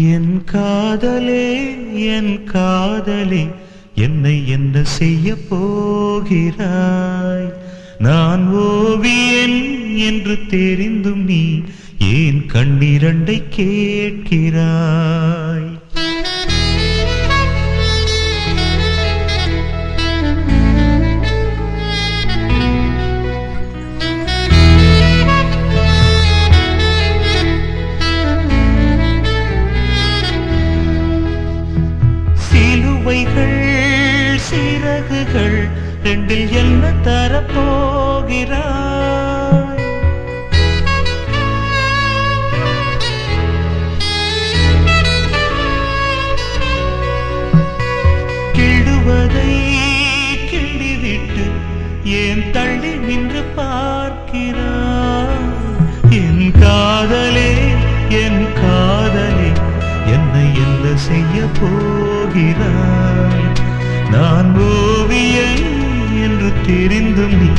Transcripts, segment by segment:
என் காதலே என் காதலே என்னை என்ன செய்ய போகிறாய்? நான் ஓவியன் என்று தெரிந்தும் நீ ஏன் கண்ணிரண்டை கேட்கிறாய்? சிலுவைகள் சிறகுகள் ரெண்டில் என்ன தரப்போகிறாய்? கிள்ளுவதை கிள்ளிவிட்டு ஏன் தள்ளி நின்று பார்க்கிறாய்? என் காதலே என் காதலே என்னை என்ன செய்ய போகிறாய்? நான் ஓவியன் என்று தெரிந்தும் நீ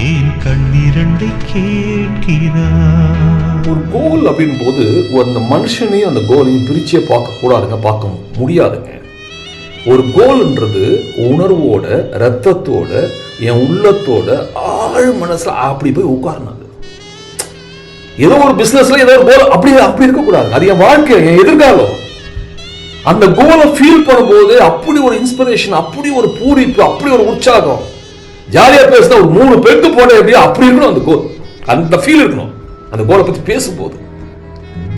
ஏன் கண்ணிரண்டை கேட்கிறாய்? ஒரு கோல் அப்படின் போது அந்த மனுஷனையும் அந்த கோலையும் பிரிச்சே பார்க்க கூடாதுங்க, பார்க்க முடியாதுங்க. ஒரு கோல்ன்றது உணர்வோட ரத்தத்தோட என் உள்ளத்தோட ஆழ் மனசுல அப்படி போய் உட்கார்னது. ஏதோ ஒரு பிசினஸ்ல ஏதோ ஒரு கோல் அப்படி இருக்க கூடாது. அது என் வாழ்க்கை, என் எதிர்காலம். அந்த கோலை ஃபீல் பண்ணும்போது அப்படி ஒரு இன்ஸ்பிரேஷன், அப்படி ஒரு பூரிப்பு, அப்படி ஒரு உற்சாகம். ஜாலியா பேசினா ஒரு 3 பேருக்கு போன எப்படியா அப்படி இருக்கணும் அந்த கோல். அந்த ஃபீல் இருக்கணும் அந்த கோலை பத்தி பேசும்போது.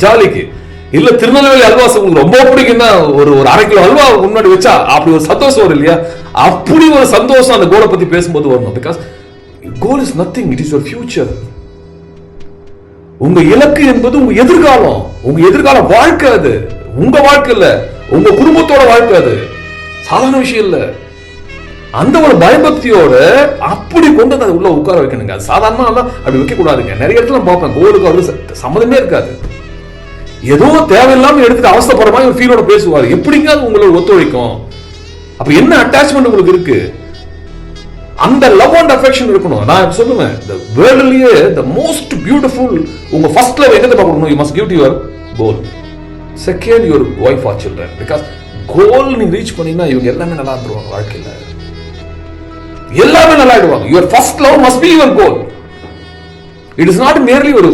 ஜாலிக்கு இல்ல திருநெல்வேலி அல்வா உங்களுக்கு ரொம்ப பிடிக்குன்னா ஒரு 1/2 கிலோ அல்வா முன்னாடி வச்சா அப்படி ஒரு சந்தோஷம் வரும் இல்லையா? அப்படி ஒரு சந்தோஷம் அந்த கோலை பத்தி பேசும்போது வரணும். Because goal is nothing, it is your future. உங்க இலக்கு என்பது உங்க எதிர்காலம், உங்க எதிர்கால வாழ்க்கை. அது உங்க வாழ்க்கை இல்ல, உங்க குடும்பத்தோட வாழ்க்கை. அது சாதாரண விஷயம் இல்ல. அந்த ஒரு பயபக்தியோட அப்படி கொண்டு அதை உள்ள உட்கார வைக்கணுங்க. அது சாதாரணமா அப்படி வைக்க கூடாதுங்க. நிறைய இடத்துல பார்ப்பேன் கோலுக்கு அவரு சம்மதமே இருக்காது. ஏதோ தேவையில்லாம எடுத்துட்டு அவசரப்படுற மாதிரி ஒரு ஃபீலோட பேசுவாரு. எப்படிங்க அது உங்களை ஒத்துழைக்கும்? அப்ப என்ன அட்டாச்மெண்ட் உங்களுக்கு இருக்கு? அந்த லவ் அண்ட் அஃபெக்ஷன் இருக்கணும். நான் சொல்லுவேன், the worldலயே the most beautiful உங்க ஃபர்ஸ்ட் லவ் எங்க பார்க்கணும்? you must give to your goal. Second, your wife or children. Because goal நீ ரீச் பண்ணீங்கன்னா இவங்க எல்லாமே நல்லா இருந்துருவாங்க வாழ்க்கையில. எல்லாமே நல்லா ஆயிடுவாங்க. your first love must be your goal. It is not merely ஒரு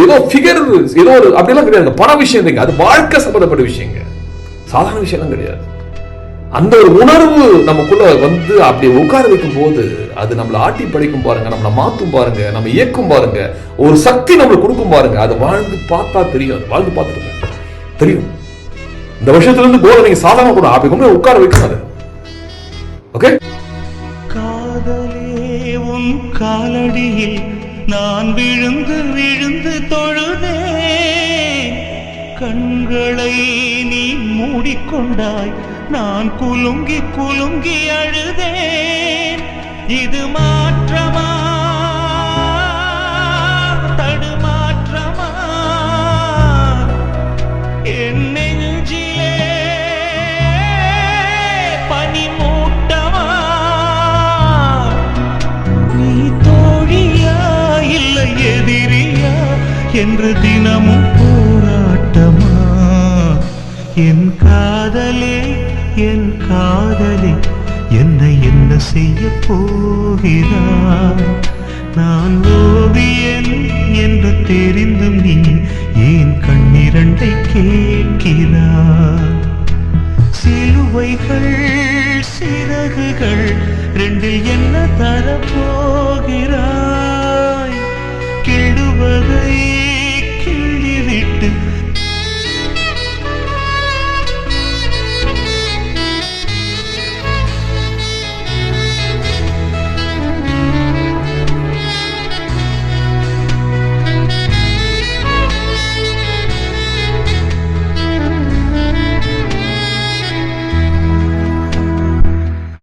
ஏதோ ஃபிகர், ஏதோ ஒரு அப்படிலாம் கிடையாது. பண விஷயம் இல்லைங்க, அது வாழ்க்கை சம்பந்தப்பட்ட விஷயங்க, சாதாரண விஷயம் கிடையாது. அந்த ஒரு உணர்வு நமக்குள்ள வந்து அப்படி உட்கார வைக்கும் போது அது நம்மளை ஆட்டி படைக்கும் பாருங்க, நம்மளை மாத்தும் பாருங்க, நம்ம இயக்கும் பாருங்க, ஒரு சக்தி நம்மளுக்கு கொடுக்கும் பாருங்க. அது வாழ்ந்து பார்த்தா தெரியும். வாழ்ந்து பார்த்துருங்க தெரியும். இந்த வருஷத்துல இருந்து கோலை நீங்க சாதாரண கூட அப்படி கொண்டு உட்கார வைக்கணும். ஓகே. காதலே உன் காலடியில் நான் விழுந்து விழுந்து தொழுதேன். கண்களை நீ மூடிக்கொண்டாய், நான் குலுங்கி குலுங்கி அழுதேன். இது மாற்றமா தடுமாற்றமா? என் நெஞ்சிலே பனிமூட்டமா? நீ தோழியா இல்லை எதிரியா என்று தினமும் போராட்டமா? என் காதலே என் காதலே என்னை என்ன செய்ய போகிறாய்? நான் ஓவியன் என்று தெரிந்தும் நீ ஏன் கண்ணிரண்டை கேட்கிறாய்? சிலுவைகள் சிறகுகள் ரெண்டில்